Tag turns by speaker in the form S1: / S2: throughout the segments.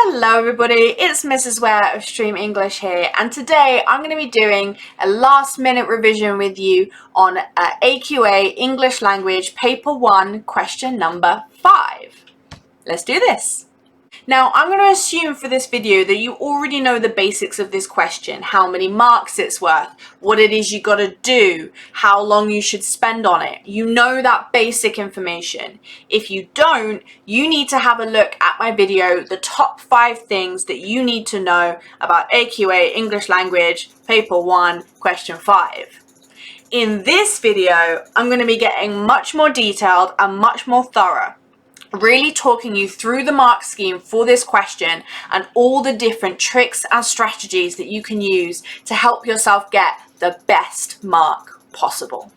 S1: Hello everybody, it's Mrs. Ware of Stream English here, and today I'm going to be doing a last minute revision with you on AQA English Language Paper 1 question number 5. Let's do this. Now, I'm going to assume for this video that you already know the basics of this question, how many marks it's worth, what it is you got to do, how long you should spend on it. You know that basic information. If you don't, you need to have a look at my video, the top 5 things that you need to know about AQA English Language Paper 1 question 5. In this video, I'm going to be getting much more detailed and much more thorough, really talking you through the mark scheme for this question and all the different tricks and strategies that you can use to help yourself get the best mark possible.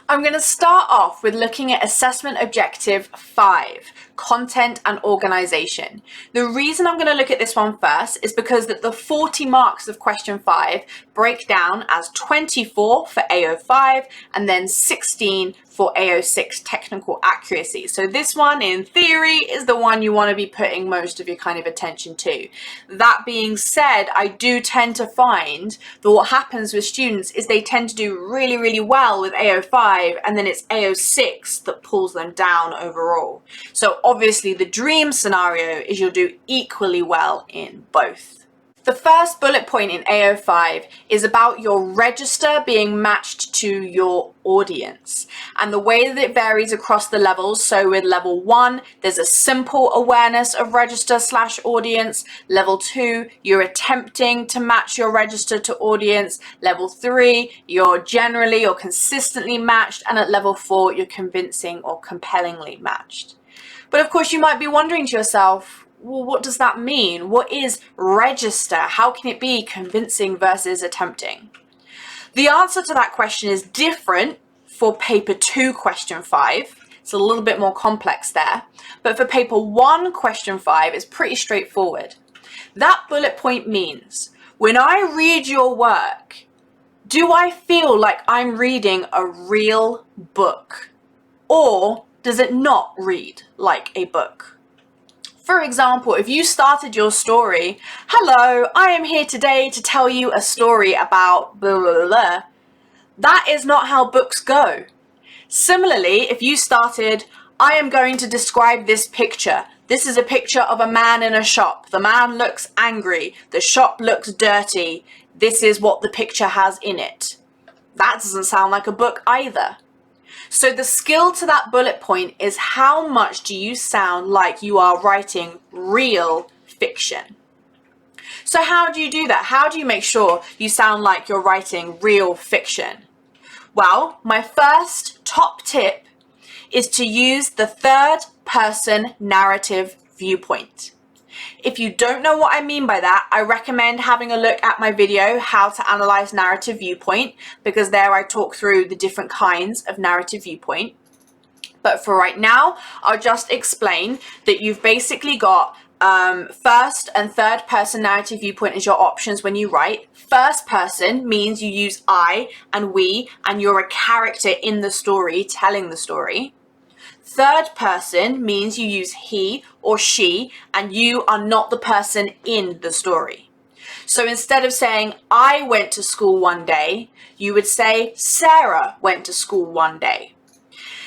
S1: I'm going to start off with looking at assessment objective 5, content and organisation. The reason I'm going to look at this one first is because that the 40 marks of question 5 break down as 24 for AO5 and then 16 for AO6 Technical Accuracy. So this one, in theory, is the one you want to be putting most of your kind of attention to. That being said, I do tend to find that what happens with students is they tend to do really, really well with AO5, and then it's AO6 that pulls them down overall. So obviously the dream scenario is you'll do equally well in both. The first bullet point in AO5 is about your register being matched to your audience and the way that it varies across the levels. So with level 1, there's a simple awareness of register/audience. Level 2, you're attempting to match your register to audience. Level 3, you're generally or consistently matched. And at level 4, you're convincing or compellingly matched. But of course, you might be wondering to yourself, well, what does that mean? What is register? How can it be convincing versus attempting? The answer to that question is different for paper 2 question 5. It's a little bit more complex there. But for paper 1 question 5, it's pretty straightforward. That bullet point means when I read your work, do I feel like I'm reading a real book? Or does it not read like a book? For example, if you started your story, hello, I am here today to tell you a story about blah, blah, blah, that is not how books go. Similarly, if you started, I am going to describe this picture. This is a picture of a man in a shop. The man looks angry. The shop looks dirty. This is what the picture has in it. That doesn't sound like a book either. So the skill to that bullet point is how much do you sound like you are writing real fiction? So how do you do that? How do you make sure you sound like you're writing real fiction? Well, my first top tip is to use the third person narrative viewpoint. If you don't know what I mean by that, I recommend having a look at my video, How to Analyze Narrative Viewpoint, because there I talk through the different kinds of narrative viewpoint. But for right now, I'll just explain that you've basically got first and third person narrative viewpoint as your options when you write. First person means you use I and we, and you're a character in the story telling the story. Third person means you use he or she and you are not the person in the story. So instead of saying I went to school one day, you would say Sarah went to school one day.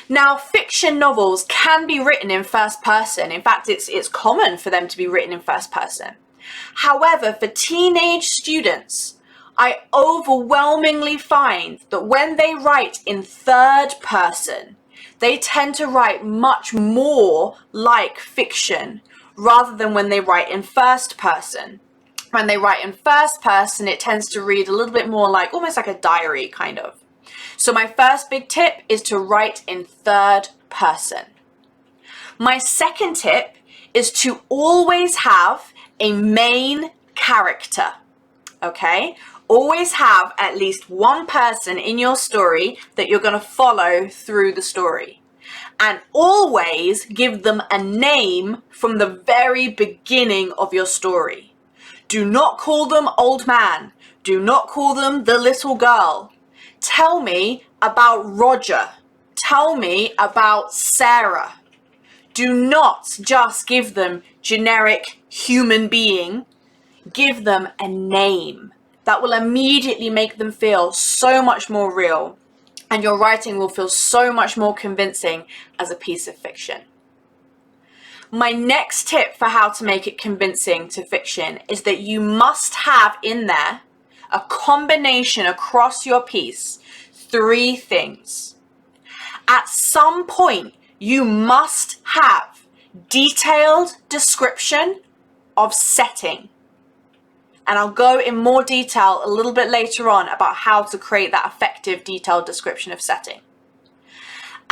S1: Now, fiction novels can be written in first person. In fact, it's common for them to be written in first person. However, for teenage students, I overwhelmingly find that when they write in third person, they tend to write much more like fiction rather than when they write in first person. When they write in first person, it tends to read a little bit more like, almost like a diary kind of. So my first big tip is to write in third person. My second tip is to always have a main character, okay? Always have at least one person in your story that you're going to follow through the story. And always give them a name from the very beginning of your story. Do not call them old man. Do not call them the little girl. Tell me about Roger. Tell me about Sarah. Do not just give them generic human being, give them a name. That will immediately make them feel so much more real, and your writing will feel so much more convincing as a piece of fiction. My next tip for how to make it convincing to fiction is that you must have in there a combination across your piece, 3 things. At some point, you must have detailed description of setting. And I'll go in more detail a little bit later on about how to create that effective detailed description of setting.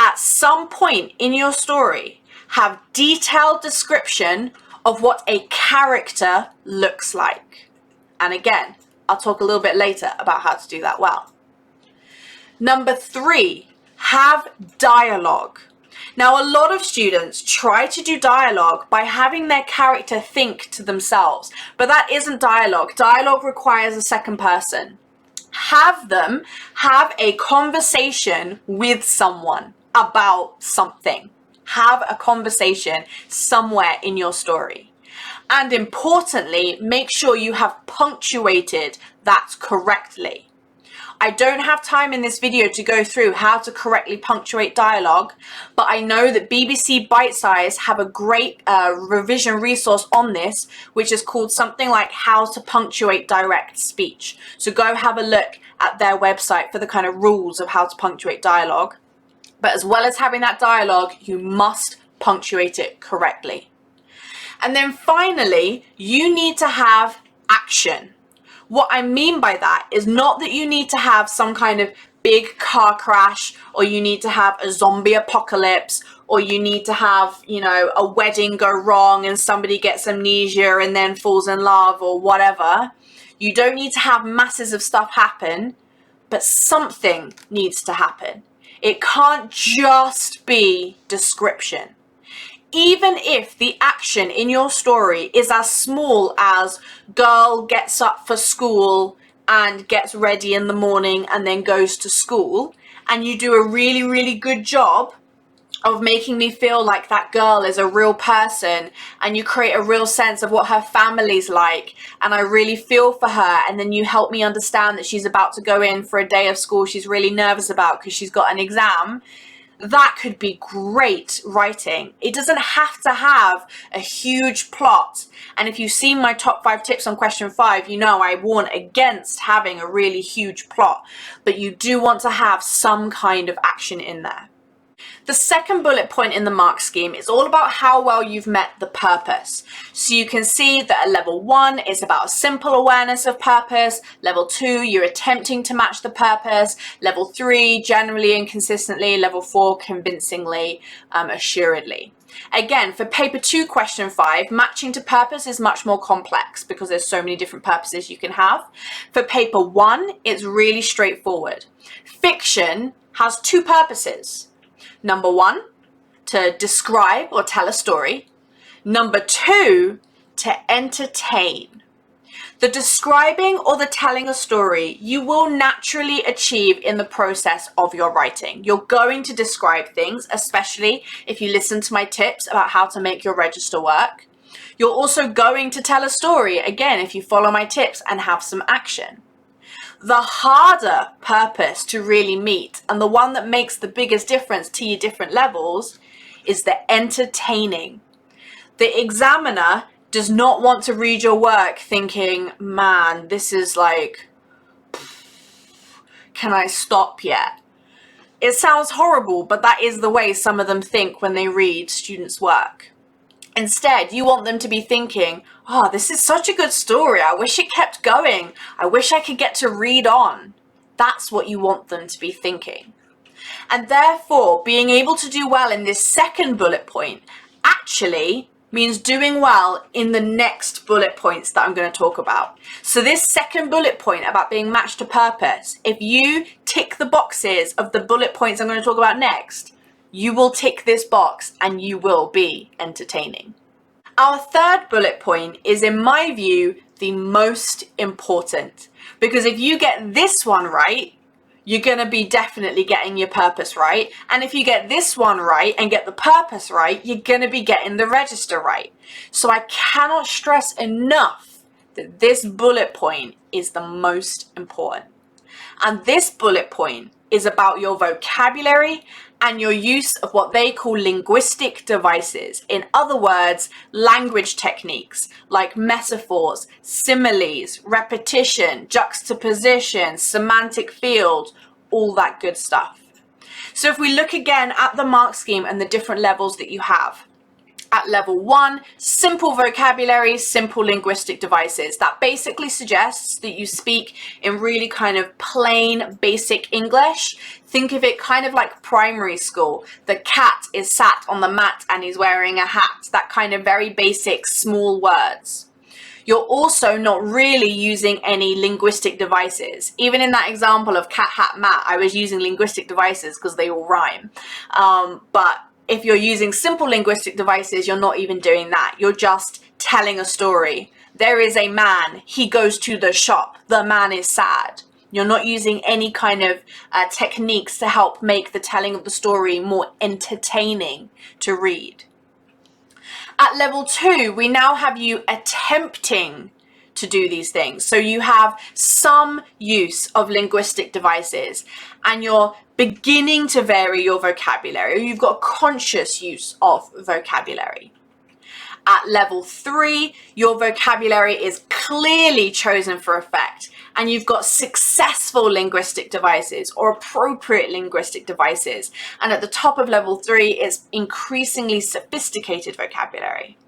S1: At some point in your story, have detailed description of what a character looks like. And again, I'll talk a little bit later about how to do that well. Number 3, have dialogue. Now, a lot of students try to do dialogue by having their character think to themselves, but that isn't dialogue. Dialogue requires a second person. Have them have a conversation with someone about something. Have a conversation somewhere in your story. And importantly, make sure you have punctuated that correctly. I don't have time in this video to go through how to correctly punctuate dialogue, but I know that BBC Bitesize have a great revision resource on this, which is called something like How to Punctuate Direct Speech. So go have a look at their website for the kind of rules of how to punctuate dialogue. But as well as having that dialogue, you must punctuate it correctly. And then finally, you need to have action. What I mean by that is not that you need to have some kind of big car crash, or you need to have a zombie apocalypse, or you need to have, a wedding go wrong and somebody gets amnesia and then falls in love or whatever. You don't need to have masses of stuff happen, but something needs to happen. It can't just be description. Even if the action in your story is as small as girl gets up for school and gets ready in the morning and then goes to school, and you do a really, really good job of making me feel like that girl is a real person, and you create a real sense of what her family's like, and I really feel for her, and then you help me understand that she's about to go in for a day of school she's really nervous about because she's got an exam. That could be great writing. It doesn't have to have a huge plot. And if you've seen my top 5 tips on question 5, you know I warn against having a really huge plot, but you do want to have some kind of action in there. The second bullet point in the mark scheme is all about how well you've met the purpose. So you can see that at level 1, it's about a simple awareness of purpose. Level 2, you're attempting to match the purpose. Level 3, generally and consistently. Level 4, convincingly, assuredly. Again, for paper 2, question 5, matching to purpose is much more complex because there's so many different purposes you can have. For paper 1, it's really straightforward. Fiction has 2 purposes. Number 1, to describe or tell a story. Number 2, to entertain. The describing or the telling a story you will naturally achieve in the process of your writing. You're going to describe things, especially if you listen to my tips about how to make your register work. You're also going to tell a story, again, if you follow my tips and have some action. The harder purpose to really meet, and the one that makes the biggest difference to your different levels, is the entertaining. The examiner does not want to read your work thinking, man, this is like, can I stop yet? It sounds horrible, but that is the way some of them think when they read students' work. Instead, you want them to be thinking, oh, this is such a good story. I wish it kept going. I wish I could get to read on. That's what you want them to be thinking. And therefore, being able to do well in this second bullet point actually means doing well in the next bullet points that I'm going to talk about. So this second bullet point about being matched to purpose, if you tick the boxes of the bullet points I'm going to talk about next, you will tick this box and you will be entertaining. Our third bullet point is, in my view, the most important, because if you get this one right, you're going to be definitely getting your purpose right. And if you get this one right and get the purpose right, you're going to be getting the register right. So I cannot stress enough that this bullet point is the most important. And this bullet point is about your vocabulary and your use of what they call linguistic devices. In other words, language techniques like metaphors, similes, repetition, juxtaposition, semantic fields, all that good stuff. So if we look again at the mark scheme and the different levels that you have, at level 1, simple vocabulary, simple linguistic devices. That basically suggests that you speak in really kind of plain, basic English. Think of it kind of like primary school. The cat is sat on the mat and he's wearing a hat. That kind of very basic, small words. You're also not really using any linguistic devices. Even in that example of cat, hat, mat, I was using linguistic devices because they all rhyme. But if you're using simple linguistic devices, you're not even doing that. You're just telling a story. There is a man, he goes to the shop, the man is sad. You're not using any kind of techniques to help make the telling of the story more entertaining to read. At level 2, we now have you attempting to do these things. So you have some use of linguistic devices and you're beginning to vary your vocabulary. You've got conscious use of vocabulary. At level 3, your vocabulary is clearly chosen for effect and you've got successful linguistic devices or appropriate linguistic devices. And at the top of level 3 is increasingly sophisticated vocabulary.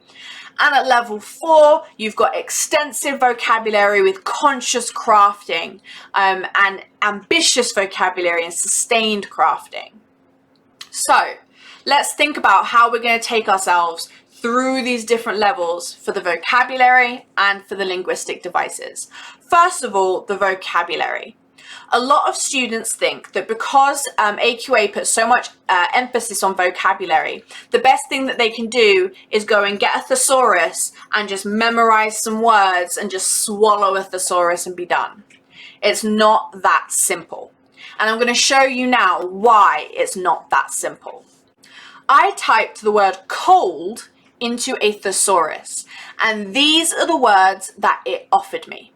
S1: And at level 4, you've got extensive vocabulary with conscious crafting and ambitious vocabulary and sustained crafting. So let's think about how we're going to take ourselves through these different levels for the vocabulary and for the linguistic devices. First of all, the vocabulary. A lot of students think that because AQA puts so much emphasis on vocabulary, the best thing that they can do is go and get a thesaurus and just memorize some words and just swallow a thesaurus and be done. It's not that simple. And I'm going to show you now why it's not that simple. I typed the word cold into a thesaurus, and these are the words that it offered me.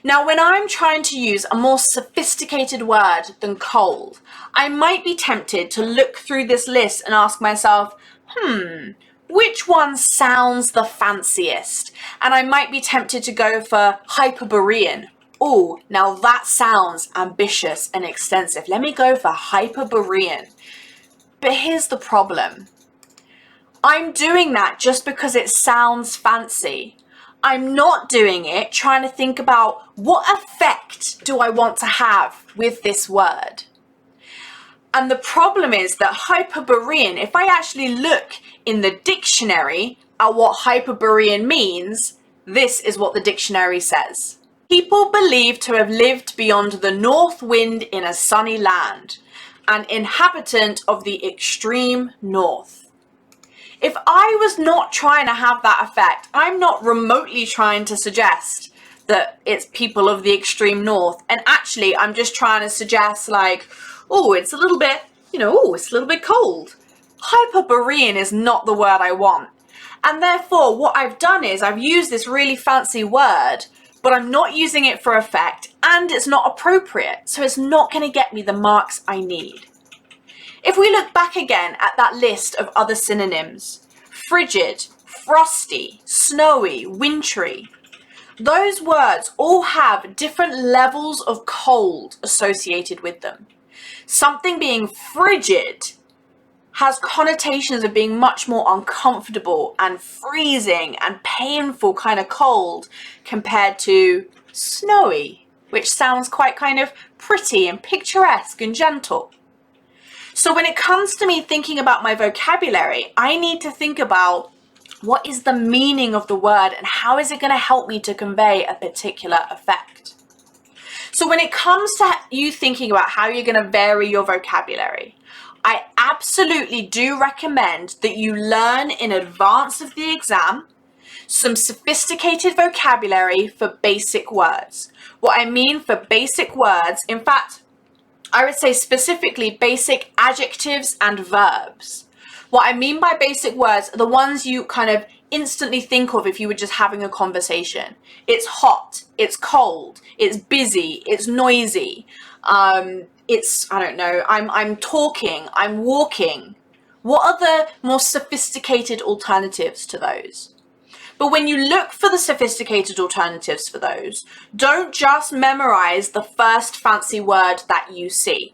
S1: Now, when I'm trying to use a more sophisticated word than cold, I might be tempted to look through this list and ask myself, which one sounds the fanciest? And I might be tempted to go for Hyperborean. Oh, now that sounds ambitious and extensive. Let me go for Hyperborean. But here's the problem. I'm doing that just because it sounds fancy. I'm not doing it trying to think about what effect do I want to have with this word. And the problem is that Hyperborean, if I actually look in the dictionary at what Hyperborean means, this is what the dictionary says. People believed to have lived beyond the north wind in a sunny land, an inhabitant of the extreme north. If I was not trying to have that effect, I'm not remotely trying to suggest that it's people of the extreme north. And actually, I'm just trying to suggest like, oh, it's a little bit, it's a little bit cold. Hyperborean is not the word I want. And therefore, what I've done is I've used this really fancy word, but I'm not using it for effect and it's not appropriate. So it's not going to get me the marks I need. If we look back again at that list of other synonyms, frigid, frosty, snowy, wintry, those words all have different levels of cold associated with them. Something being frigid has connotations of being much more uncomfortable and freezing and painful kind of cold compared to snowy, which sounds quite kind of pretty and picturesque and gentle. So when it comes to me thinking about my vocabulary, I need to think about what is the meaning of the word and how is it going to help me to convey a particular effect. So when it comes to you thinking about how you're going to vary your vocabulary, I absolutely do recommend that you learn in advance of the exam some sophisticated vocabulary for basic words. What I mean for basic words, in fact, I would say specifically basic adjectives and verbs. What I mean by basic words are the ones you kind of instantly think of if you were just having a conversation. It's hot, it's cold, it's busy, it's noisy, it's, I don't know, I'm talking, I'm walking. What are the more sophisticated alternatives to those? But when you look for the sophisticated alternatives for those, don't just memorize the first fancy word that you see.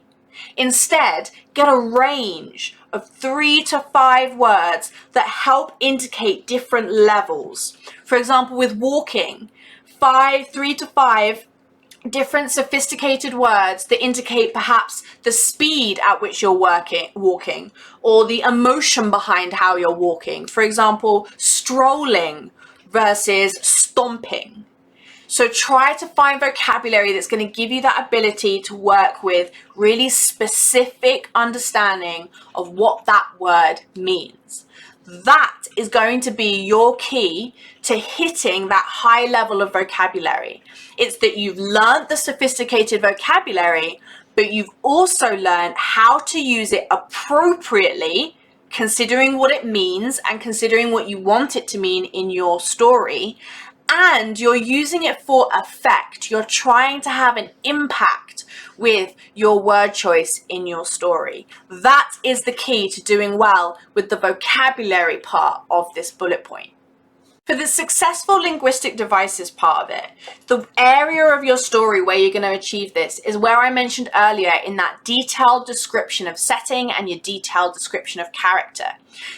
S1: Instead, get a range of 3 to 5 words that help indicate different levels. For example, with walking, 3 to 5 different sophisticated words that indicate perhaps the speed at which you're walking, or the emotion behind how you're walking. For example, strolling versus stomping. So try to find vocabulary that's going to give you that ability to work with really specific understanding of what that word means. That is going to be your key to hitting that high level of vocabulary. It's that you've learned the sophisticated vocabulary, but you've also learned how to use it appropriately, considering what it means and considering what you want it to mean in your story. And you're using it for effect. You're trying to have an impact with your word choice in your story. That is the key to doing well with the vocabulary part of this bullet point. For the successful linguistic devices part of it, the area of your story where you're going to achieve this is where I mentioned earlier in that detailed description of setting and your detailed description of character.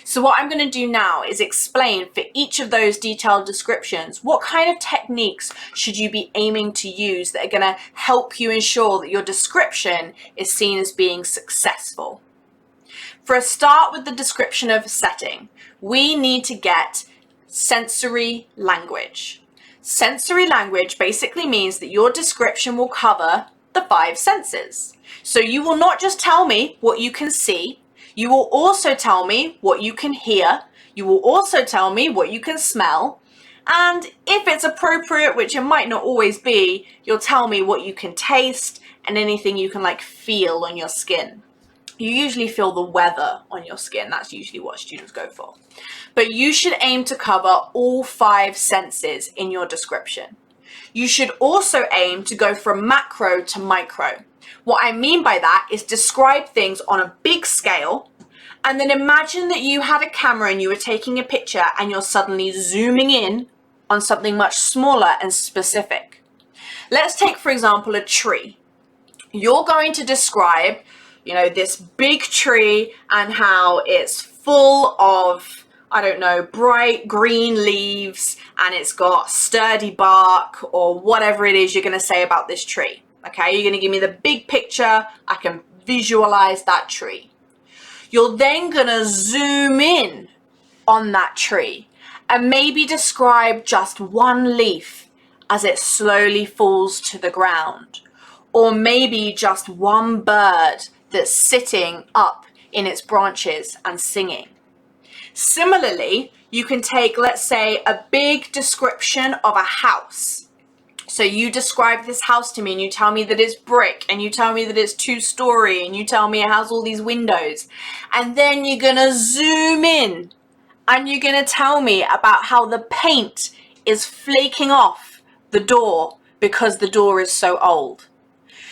S1: So what I'm going to do now is explain for each of those detailed descriptions, what kind of techniques should you be aiming to use that are going to help you ensure that your description is seen as being successful. For a start with the description of setting, we need to get sensory language. Sensory language basically means that your description will cover the 5 senses. So you will not just tell me what you can see, you will also tell me what you can hear, you will also tell me what you can smell, and if it's appropriate, which it might not always be, you'll tell me what you can taste and anything you can feel on your skin. You usually feel the weather on your skin. That's usually what students go for. But you should aim to cover all 5 senses in your description. You should also aim to go from macro to micro. What I mean by that is describe things on a big scale, and then imagine that you had a camera and you were taking a picture and you're suddenly zooming in on something much smaller and specific. Let's take, for example, a tree. You're going to describe this big tree and how it's full of, I don't know, bright green leaves and it's got sturdy bark or whatever it is you're going to say about this tree. Okay, you're going to give me the big picture. I can visualize that tree. You're then going to zoom in on that tree and maybe describe just one leaf as it slowly falls to the ground, or maybe just one bird that's sitting up in its branches and singing. Similarly, you can take, let's say, a big description of a house. So you describe this house to me and you tell me that it's brick and you tell me that it's 2-story and you tell me it has all these windows. And then you're going to zoom in and you're going to tell me about how the paint is flaking off the door because the door is so old.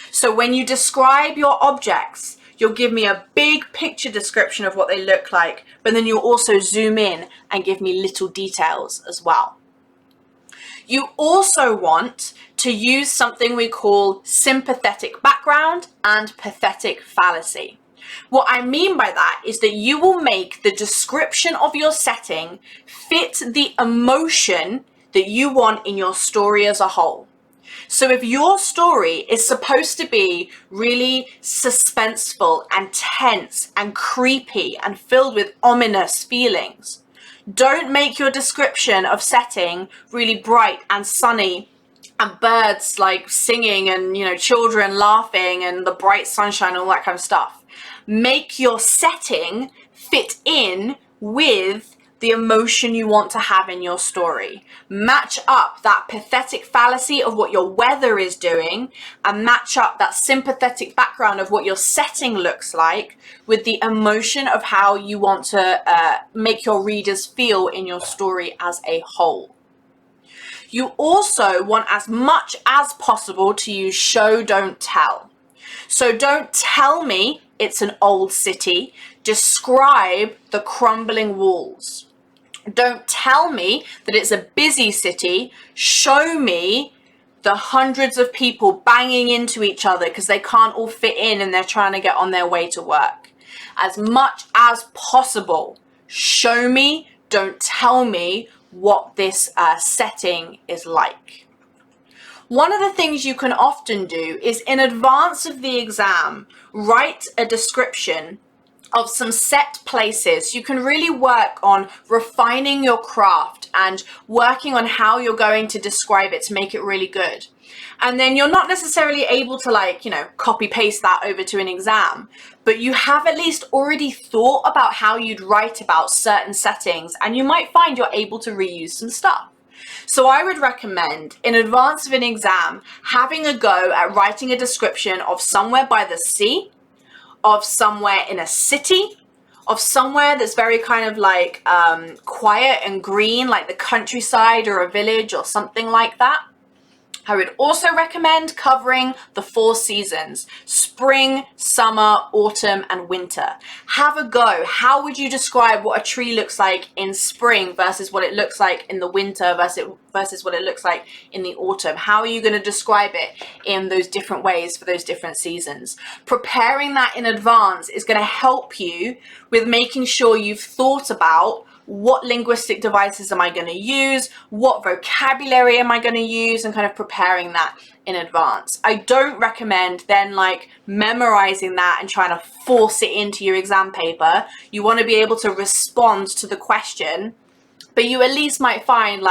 S1: So when you describe your objects, you'll give me a big picture description of what they look like, but then you'll also zoom in and give me little details as well. You also want to use something we call sympathetic background and pathetic fallacy. What I mean by that is that you will make the description of your setting fit the emotion that you want in your story as a whole. So if your story is supposed to be really suspenseful and tense and creepy and filled with ominous feelings, don't make your description of setting really bright and sunny and birds singing and children laughing and the bright sunshine and all that kind of stuff. Make your setting fit in with the emotion you want to have in your story. Match up that pathetic fallacy of what your weather is doing and match up that sympathetic background of what your setting looks like with the emotion of how you want to make your readers feel in your story as a whole. You also want as much as possible to use show, don't tell. So don't tell me it's an old city. Describe the crumbling walls. Don't tell me that it's a busy city. Show me the hundreds of people banging into each other because they can't all fit in and they're trying to get on their way to work. As much as possible, show me, don't tell me what this setting is like. One of the things you can often do is in advance of the exam, write a description of some set places. You can really work on refining your craft and working on how you're going to describe it to make it really good. And then you're not necessarily able to copy paste that over to an exam, but you have at least already thought about how you'd write about certain settings, and you might find you're able to reuse some stuff. So I would recommend, in advance of an exam, having a go at writing a description of somewhere by the sea, of somewhere in a city, of somewhere that's very kind of quiet and green, like the countryside or a village or something like that. I would also recommend covering the 4 seasons: spring, summer, autumn, and winter. Have a go. How would you describe what a tree looks like in spring versus what it looks like in the winter versus what it looks like in the autumn? How are you going to describe it in those different ways for those different seasons? Preparing that in advance is going to help you with making sure you've thought about what linguistic devices am I going to use, what vocabulary am I going to use, and kind of preparing that in advance. I don't recommend then memorizing that and trying to force it into your exam paper. You want to be able to respond to the question, but you at least might find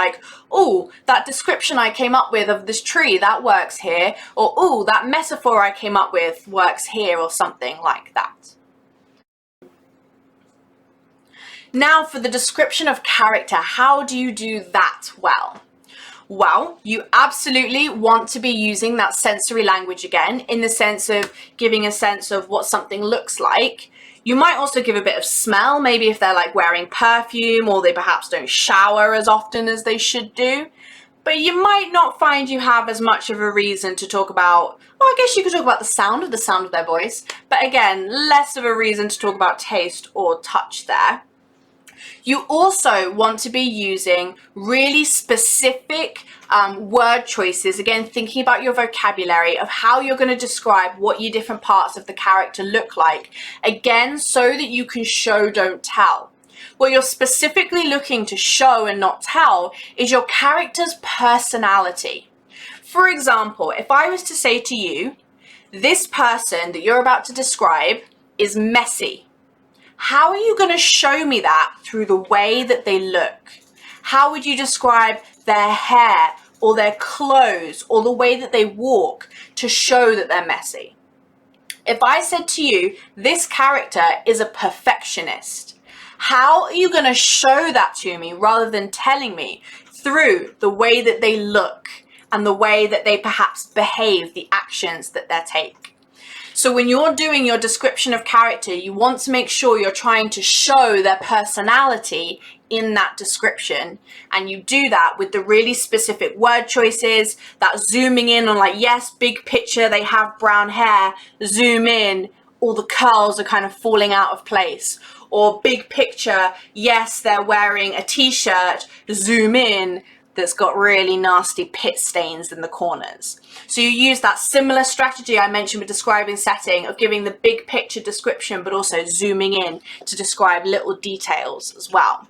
S1: oh, that description I came up with of this tree, that works here, or oh, that metaphor I came up with works here, or something like that. Now for the description of character, how do you do that well? Well, you absolutely want to be using that sensory language again, in the sense of giving a sense of what something looks like. You might also give a bit of smell, maybe if they're wearing perfume or they perhaps don't shower as often as they should do. But you might not find you have as much of a reason to talk about, I guess you could talk about the sound of their voice, but again, less of a reason to talk about taste or touch there. You also want to be using really specific word choices, again, thinking about your vocabulary of how you're going to describe what your different parts of the character look like, again, so that you can show, don't tell. What you're specifically looking to show and not tell is your character's personality. For example, if I was to say to you, this person that you're about to describe is messy. How are you going to show me that through the way that they look? How would you describe their hair or their clothes or the way that they walk to show that they're messy? If I said to you, this character is a perfectionist, how are you going to show that to me rather than telling me through the way that they look and the way that they perhaps behave, the actions that they take? So when you're doing your description of character, you want to make sure you're trying to show their personality in that description. And you do that with the really specific word choices, that zooming in on yes, big picture, they have brown hair, zoom in, all the curls are kind of falling out of place. Or big picture, yes, they're wearing a t-shirt, zoom in, that's got really nasty pit stains in the corners. So you use that similar strategy I mentioned with describing setting of giving the big picture description, but also zooming in to describe little details as well.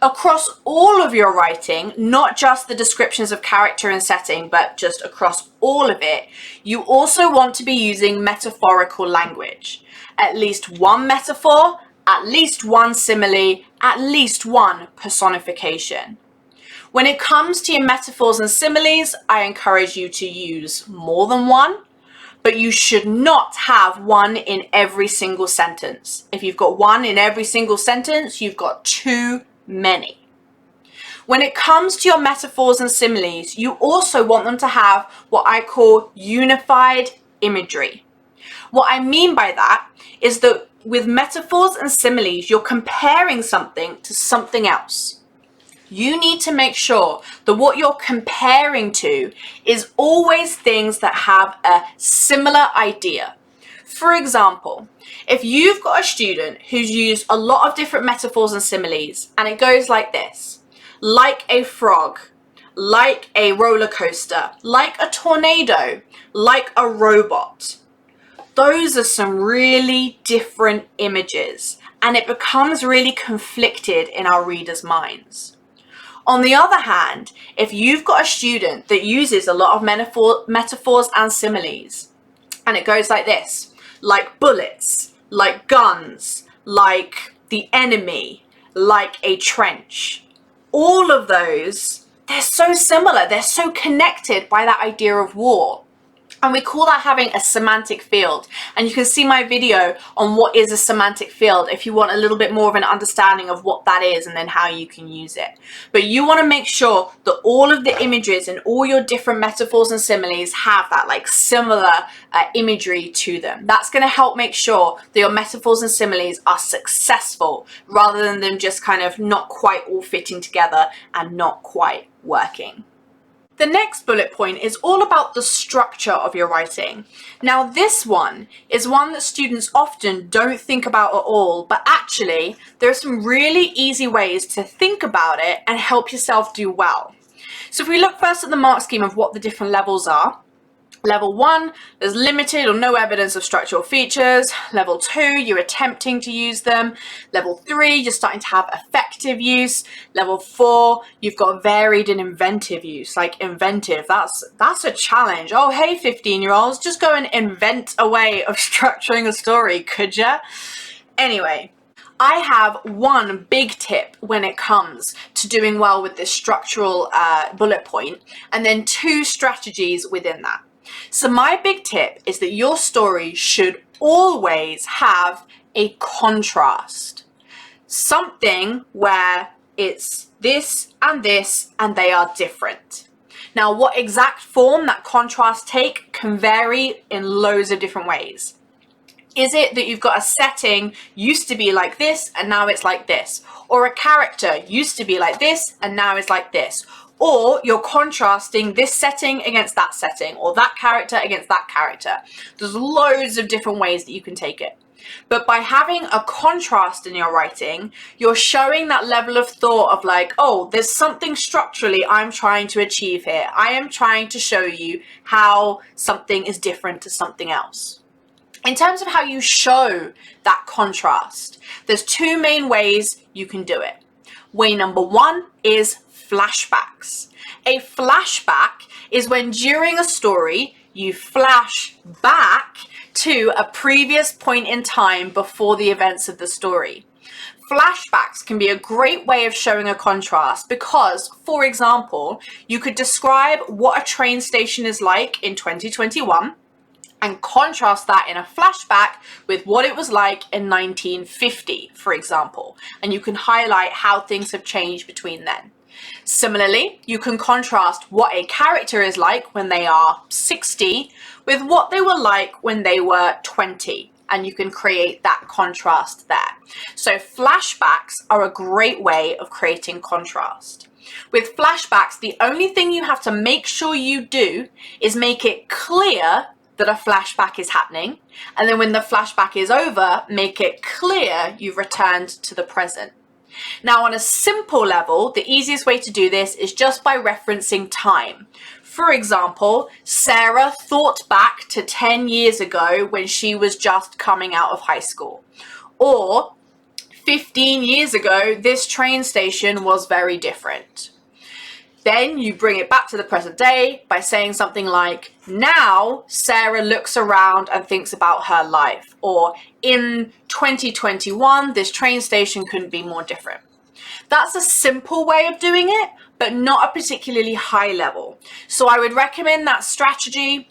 S1: Across all of your writing, not just the descriptions of character and setting, but just across all of it, you also want to be using metaphorical language. At least one metaphor, at least one simile, at least one personification. When it comes to your metaphors and similes, I encourage you to use more than one, but you should not have one in every single sentence. If you've got one in every single sentence, you've got too many. When it comes to your metaphors and similes, you also want them to have what I call unified imagery. What I mean by that is that with metaphors and similes, you're comparing something to something else. You need to make sure that what you're comparing to is always things that have a similar idea. For example, if you've got a student who's used a lot of different metaphors and similes, and it goes like this: like a frog, like a roller coaster, like a tornado, like a robot. Those are some really different images, and it becomes really conflicted in our readers' minds. On the other hand, if you've got a student that uses a lot of metaphors and similes, and it goes like this: like bullets, like guns, like the enemy, like a trench. All of those, they're so similar, they're so connected by that idea of war. And we call that having a semantic field. And you can see my video on what is a semantic field if you want a little bit more of an understanding of what that is and then how you can use it. But you want to make sure that all of the images and all your different metaphors and similes have that like similar imagery to them. That's going to help make sure that your metaphors and similes are successful rather than them just kind of not quite all fitting together and not quite working. The next bullet point is all about the structure of your writing. Now, this one is one that students often don't think about at all, but actually there are some really easy ways to think about it and help yourself do well. So if we look first at the mark scheme of what the different levels are, Level 1, there's limited or no evidence of structural features. Level 2, you're attempting to use them. Level 3, you're starting to have effective use. Level 4, you've got varied and inventive use. Like inventive, that's a challenge. Oh, hey, 15-year-olds, just go and invent a way of structuring a story, could ya? Anyway, I have one big tip when it comes to doing well with this structural bullet point, and then 2 strategies within that. So my big tip is that your story should always have a contrast. Something where it's this and they are different. Now, what exact form that contrast take can vary in loads of different ways. Is it that you've got a setting used to be like this and now it's like this? Or a character used to be like this and now it's like this? Or you're contrasting this setting against that setting, or that character against that character. There's loads of different ways that you can take it. But by having a contrast in your writing, you're showing that level of thought of like, oh, there's something structurally I'm trying to achieve here. I am trying to show you how something is different to something else. In terms of how you show that contrast, there's 2 main ways you can do it. Way number 1 is flashbacks. A flashback is when during a story you flash back to a previous point in time before the events of the story. Flashbacks can be a great way of showing a contrast because, for example, you could describe what a train station is like in 2021 and contrast that in a flashback with what it was like in 1950, for example, and you can highlight how things have changed between then. Similarly, you can contrast what a character is like when they are 60 with what they were like when they were 20, and you can create that contrast there. So flashbacks are a great way of creating contrast. With flashbacks, the only thing you have to make sure you do is make it clear that a flashback is happening, and then when the flashback is over, make it clear you've returned to the present. Now, on a simple level, the easiest way to do this is just by referencing time. For example, Sarah thought back to 10 years ago when she was just coming out of high school. Or 15 years ago, this train station was very different. Then you bring it back to the present day by saying something like, now Sarah looks around and thinks about her life. Or in 2021, this train station couldn't be more different. That's a simple way of doing it, but not a particularly high level. So I would recommend that strategy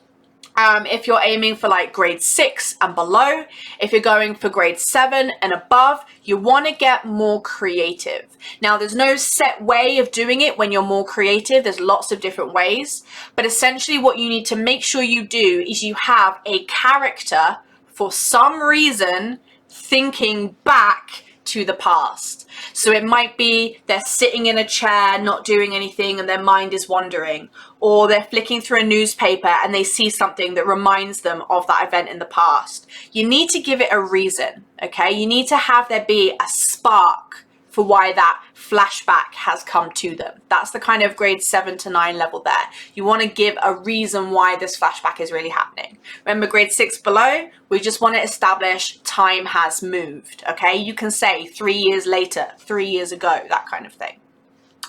S1: If you're aiming for like grade 6 and below, if you're going for grade 7 and above, you want to get more creative. Now, there's no set way of doing it when you're more creative. There's lots of different ways. But essentially what you need to make sure you do is you have a character for some reason thinking back to the past. So it might be they're sitting in a chair, not doing anything, and their mind is wandering, or they're flicking through a newspaper and they see something that reminds them of that event in the past. You need to give it a reason, okay? You need to have there be a spark for why that flashback has come to them. That's the kind of grade 7 to 9 level there. You want to give a reason why this flashback is really happening. Remember, grade 6 below, we just want to establish time has moved, okay? You can say 3 years later, 3 years ago, that kind of thing.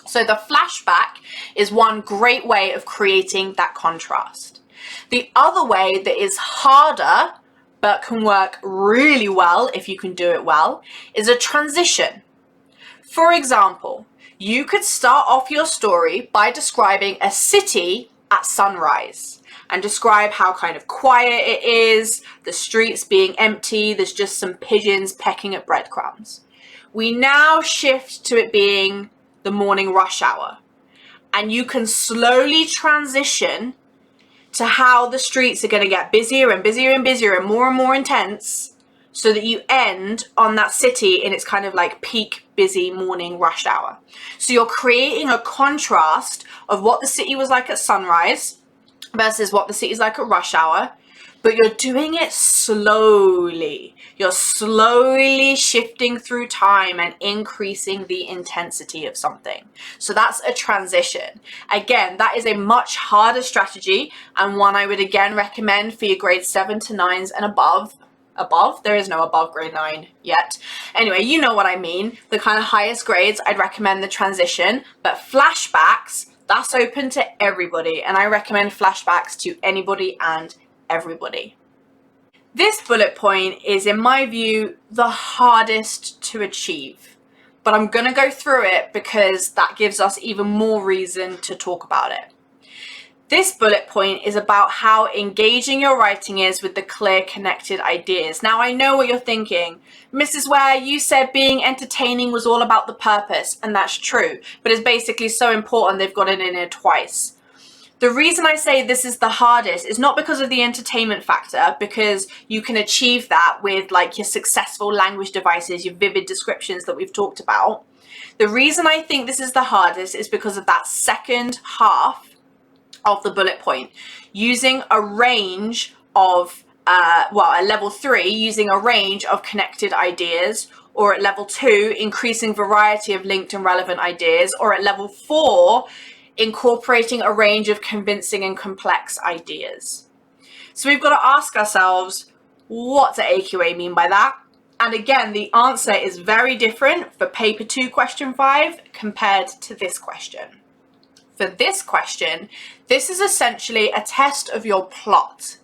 S1: So the flashback is one great way of creating that contrast. The other way that is harder, but can work really well if you can do it well, is a transition. For example, you could start off your story by describing a city at sunrise and describe how kind of quiet it is, the streets being empty, there's just some pigeons pecking at breadcrumbs. We now shift to it being the morning rush hour, and you can slowly transition to how the streets are going to get busier and busier and busier and more intense, so that you end on that city in its kind of like peak busy morning rush hour. So you're creating a contrast of what the city was like at sunrise versus what the city's like at rush hour, but you're doing it slowly. You're slowly shifting through time and increasing the intensity of something. So that's a transition. Again, that is a much harder strategy, and one I would again recommend for your grade 7 to 9s and above. There is no above grade 9 yet. Anyway, you know what I mean. The kind of highest grades, I'd recommend the transition, but flashbacks, that's open to everybody, and I recommend flashbacks to anybody and everybody. This bullet point is, in my view, the hardest to achieve, but I'm going to go through it because that gives us even more reason to talk about it. This bullet point is about how engaging your writing is with the clear, connected ideas. Now, I know what you're thinking. Mrs. Ware, you said being entertaining was all about the purpose, and that's true, but it's basically so important they've got it in here twice. The reason I say this is the hardest is not because of the entertainment factor, because you can achieve that with like your successful language devices, your vivid descriptions that we've talked about. The reason I think this is the hardest is because of that second half of the bullet point, using a range of, at level 3, using a range of connected ideas, or at level 2, increasing variety of linked and relevant ideas, or at level 4, incorporating a range of convincing and complex ideas. So we've got to ask ourselves, what does AQA mean by that? And again, the answer is very different for paper 2 question 5 compared to this question. For this question, this is essentially a test of your plot.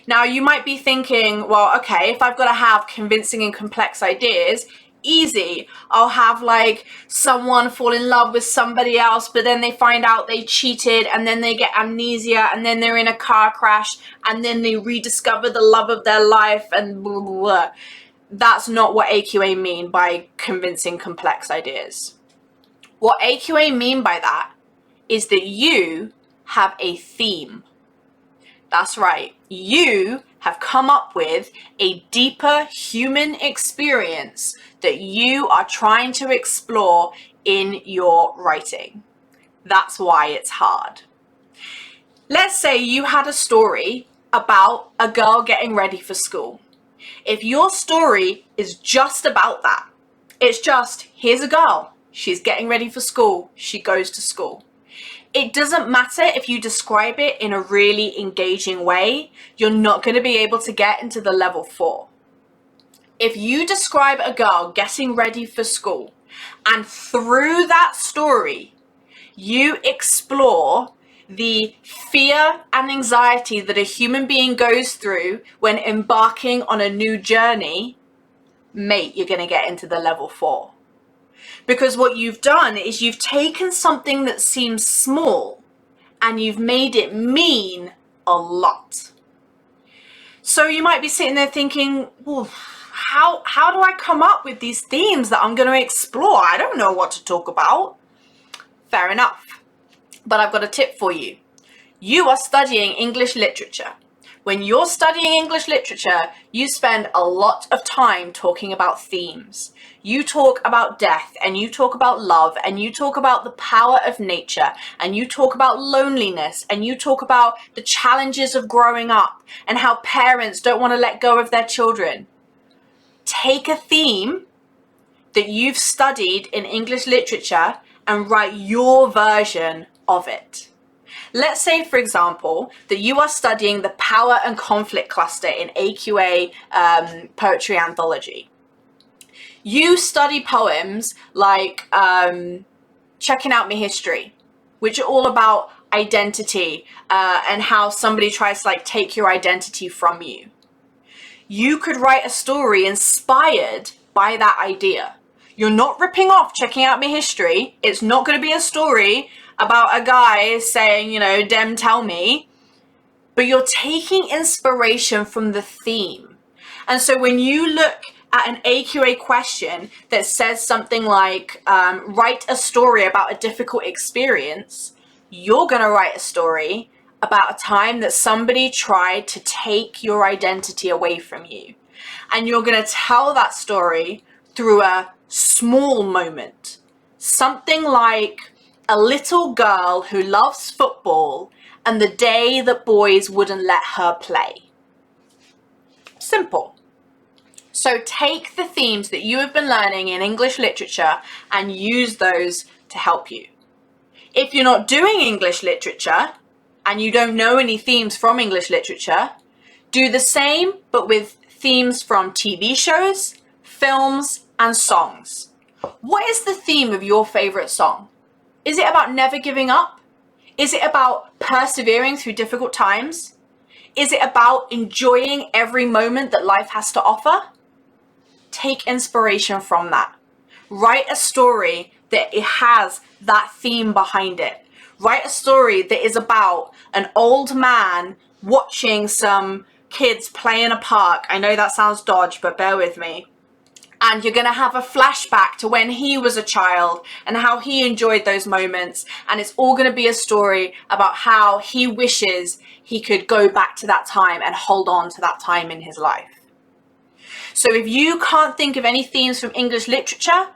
S1: Now, you might be thinking, well, okay, if I've got to have convincing and complex ideas, easy. I'll have like someone fall in love with somebody else, but then they find out they cheated, and then they get amnesia, and then they're in a car crash, and then they rediscover the love of their life, and blah, blah, blah. That's not what AQA mean by convincing complex ideas. What AQA mean by that is that you have a theme. That's right. You have come up with a deeper human experience that you are trying to explore in your writing. That's why it's hard. Let's say you had a story about a girl getting ready for school. If your story is just about that, it's just, here's a girl, she's getting ready for school, she goes to school. It doesn't matter if you describe it in a really engaging way, you're not going to be able to get into the level 4. If you describe a girl getting ready for school, and through that story, you explore the fear and anxiety that a human being goes through when embarking on a new journey, mate, you're going to get into the level 4. Because what you've done is you've taken something that seems small and you've made it mean a lot. So you might be sitting there thinking, well, how do I come up with these themes that I'm going to explore? I don't know what to talk about. Fair enough. But I've got a tip for you. You are studying English literature. When you're studying English literature, you spend a lot of time talking about themes. You talk about death, and you talk about love, and you talk about the power of nature, and you talk about loneliness, and you talk about the challenges of growing up, and how parents don't want to let go of their children. Take a theme that you've studied in English literature and write your version of it. Let's say, for example, that you are studying the power and conflict cluster in AQA poetry anthology. You study poems like Checking Out My History, which are all about identity and how somebody tries to take your identity from you. You could write a story inspired by that idea. You're not ripping off Checking Out My History. It's not going to be a story about a guy saying, dem tell me, but you're taking inspiration from the theme. And so when you look at an AQA question that says something like, write a story about a difficult experience, you're going to write a story about a time that somebody tried to take your identity away from you. And you're going to tell that story through a small moment. Something like a little girl who loves football and the day that boys wouldn't let her play. Simple. So take the themes that you have been learning in English literature and use those to help you. If you're not doing English literature and you don't know any themes from English literature, do the same but with themes from TV shows, films, and songs. What is the theme of your favorite song? Is it about never giving up? Is it about persevering through difficult times? Is it about enjoying every moment that life has to offer? Take inspiration from that. Write a story that it has that theme behind it. Write a story that is about an old man watching some kids play in a park. I know that sounds dodgy, but bear with me. And you're going to have a flashback to when he was a child and how he enjoyed those moments. And it's all going to be a story about how he wishes he could go back to that time and hold on to that time in his life. So if you can't think of any themes from English literature,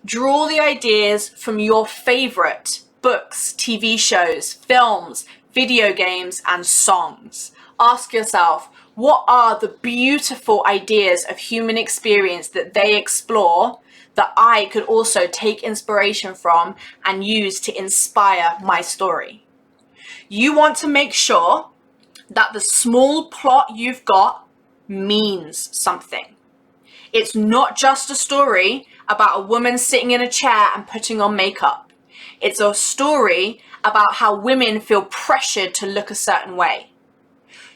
S1: draw the ideas from your favorite books, TV shows, films, video games, and songs. Ask yourself, what are the beautiful ideas of human experience that they explore that I could also take inspiration from and use to inspire my story? You want to make sure that the small plot you've got means something. It's not just a story about a woman sitting in a chair and putting on makeup. It's a story about how women feel pressured to look a certain way.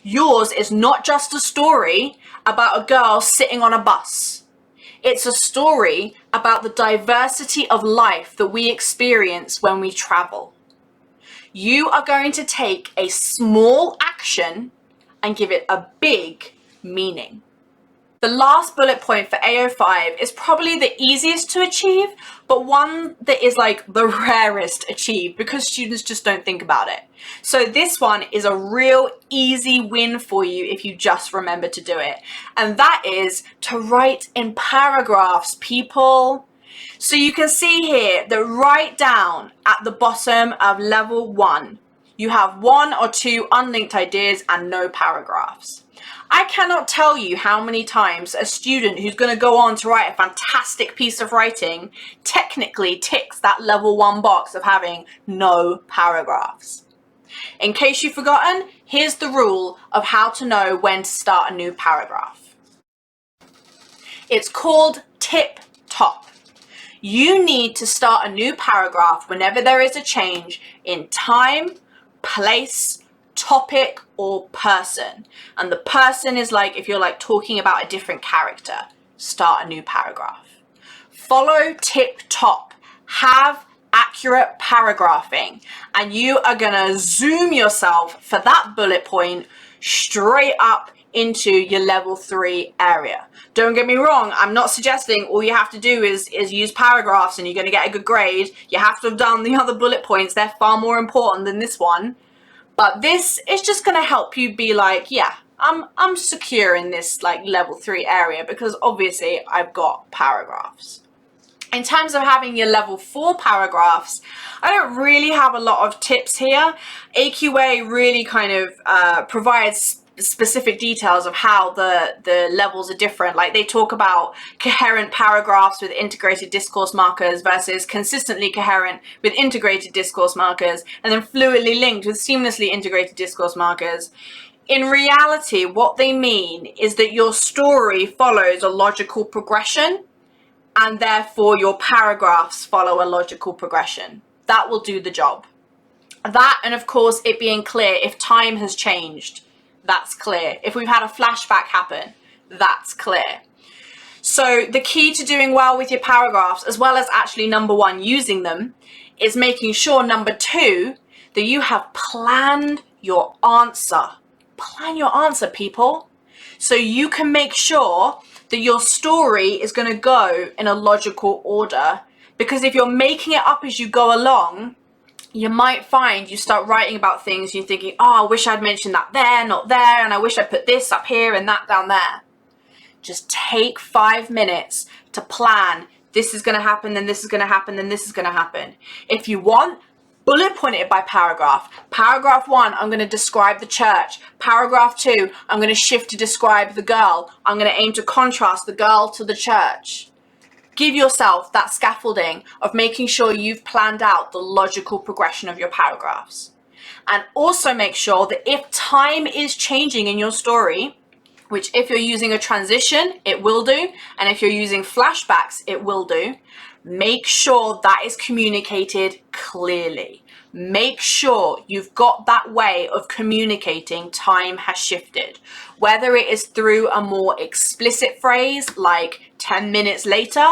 S1: Yours is not just a story about a girl sitting on a bus. It's a story about the diversity of life that we experience when we travel. You are going to take a small action and give it a big meaning. The last bullet point for AO5 is probably the easiest to achieve, but one that is the rarest achieved because students just don't think about it. So this one is a real easy win for you if you just remember to do it. And that is to write in paragraphs, people. So you can see here that right down at the bottom of level 1, you have 1 or 2 unlinked ideas and no paragraphs. I cannot tell you how many times a student who's going to go on to write a fantastic piece of writing technically ticks that level 1 box of having no paragraphs. In case you've forgotten, here's the rule of how to know when to start a new paragraph. It's called tip top. You need to start a new paragraph whenever there is a change in time, place, topic, or person. And the person is if you're talking about a different character. Start a new paragraph. Follow tip top. Have accurate paragraphing. And you are going to zoom yourself for that bullet point straight up into your level 3 area. Don't get me wrong, I'm not suggesting all you have to do is use paragraphs and you're going to get a good grade. You have to have done the other bullet points. They're far more important than this one. But this is just going to help you be like, yeah, I'm secure in this like level 3 area because obviously I've got paragraphs. In terms of having your level 4 paragraphs, I don't really have a lot of tips here. AQA really kind of provides specific details of how the levels are different. Like they talk about coherent paragraphs with integrated discourse markers versus consistently coherent with integrated discourse markers, and then fluidly linked with seamlessly integrated discourse markers. In reality, what they mean is that your story follows a logical progression, and therefore your paragraphs follow a logical progression. That will do the job. That, and of course, it being clear if time has changed, that's clear. If we've had a flashback happen, that's clear. So the key to doing well with your paragraphs, as well as actually number 1, using them, is making sure number 2, that you have planned your answer. Plan your answer, people. So you can make sure that your story is going to go in a logical order. Because if you're making it up as you go along, you might find you start writing about things, you're thinking, oh, I wish I'd mentioned that there, not there, and I wish I put this up here and that down there. Just take 5 minutes to plan, this is going to happen, then this is going to happen, then this is going to happen. If you want, bullet point it by paragraph. Paragraph 1, I'm going to describe the church. Paragraph 2, I'm going to shift to describe the girl. I'm going to aim to contrast the girl to the church. Give yourself that scaffolding of making sure you've planned out the logical progression of your paragraphs. And also make sure that if time is changing in your story, which if you're using a transition, it will do, and if you're using flashbacks, it will do, make sure that is communicated clearly. Make sure you've got that way of communicating time has shifted, whether it is through a more explicit phrase like 10 minutes later,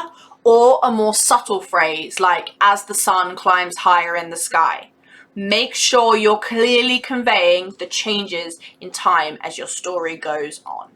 S1: or a more subtle phrase like as the sun climbs higher in the sky. Make sure you're clearly conveying the changes in time as your story goes on.